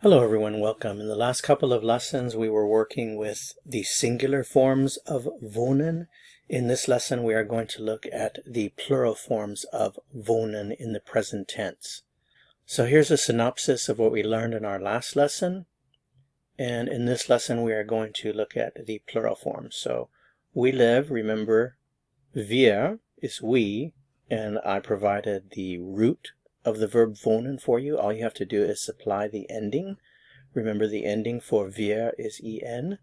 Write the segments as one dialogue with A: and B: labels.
A: Hello everyone, welcome. In the last couple of lessons we were working with the singular forms of wohnen. In this lesson we are going to look at the plural forms of wohnen in the present tense. So here's a synopsis of what we learned in our last lesson. And in this lesson we are going to look at the plural forms. So we live, remember, wir is we, and I provided the root of the verb wohnen for you. All you have to do is supply the ending. Remember, the ending for wir is en.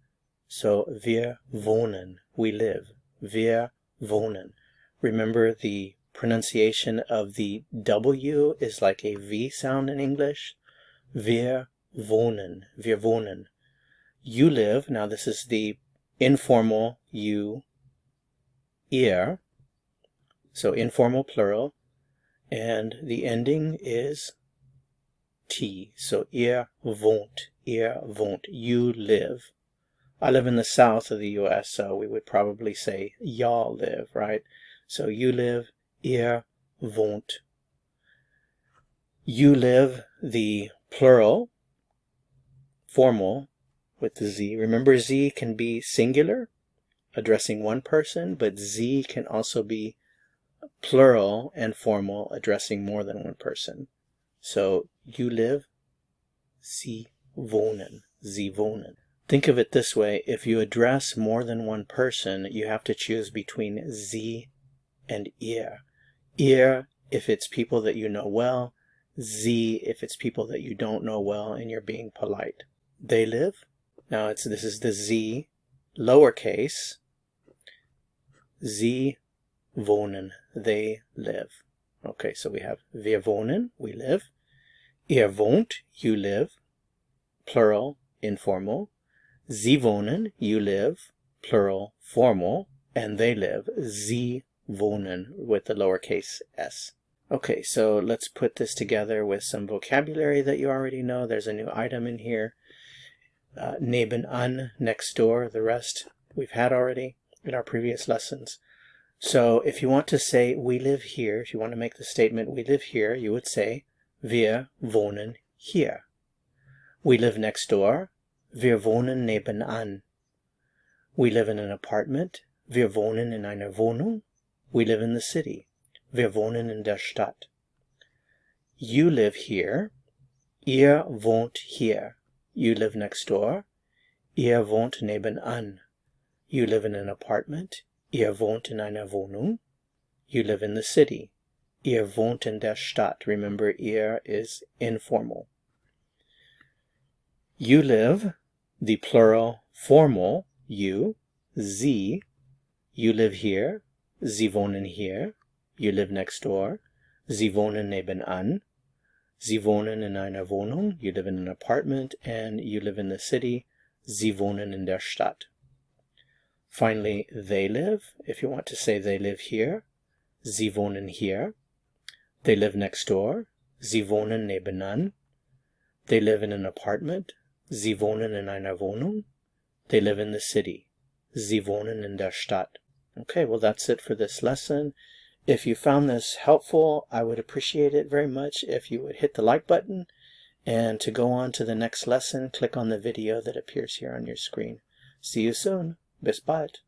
A: So wir wohnen, we live. Wir wohnen. Remember, the pronunciation of the W is like a V sound in English. Wir wohnen, wir wohnen. You live, now this is the informal you, ihr. So informal plural. And the ending is T. So ihr wohnt, you live. I live in the south of the U.S., so we would probably say y'all live, right? So you live, ihr wohnt. You live, the plural, formal, with the Z. Remember, Z can be singular, addressing one person, but Z can also be plural and formal, addressing more than one person. So you live, Sie wohnen, Sie wohnen. Think of it this way: if you address more than one person, you have to choose between Sie and ihr. Ihr if it's people that you know well, Sie if it's people that you don't know well and you're being polite. They live. Now this is the Z, lowercase. Sie wohnen, they live. Okay, so we have wir wohnen, we live. Ihr wohnt, you live, plural, informal. Sie wohnen, you live, plural, formal. And they live, Sie wohnen, with the lowercase s. Okay, so let's put this together with some vocabulary that you already know. There's a new item in here. Nebenan, next door. The rest we've had already in our previous lessons. So if you want to say we live here, if you want to make the statement we live here, you would say wir wohnen hier. We live next door, wir wohnen nebenan. We live in an apartment, wir wohnen in einer Wohnung. We live in the city, wir wohnen in der Stadt. You live here, ihr wohnt hier. You live next door, ihr wohnt nebenan. You live in an apartment, ihr wohnt in einer Wohnung. You live in the city. Ihr wohnt in der Stadt. Remember, ihr is informal. You live, the plural formal, you, Sie. You live here, Sie wohnen hier. You live next door, Sie wohnen nebenan. Sie wohnen in einer Wohnung. You live in an apartment. And you live in the city, Sie wohnen in der Stadt. Finally, they live. If you want to say they live here, Sie wohnen hier. They live next door, Sie wohnen nebenan. They live in an apartment, Sie wohnen in einer Wohnung. They live in the city, Sie wohnen in der Stadt. Okay, well that's it for this lesson. If you found this helpful, I would appreciate it very much if you would hit the like button. And to go on to the next lesson, click on the video that appears here on your screen. See you soon. Bis bald.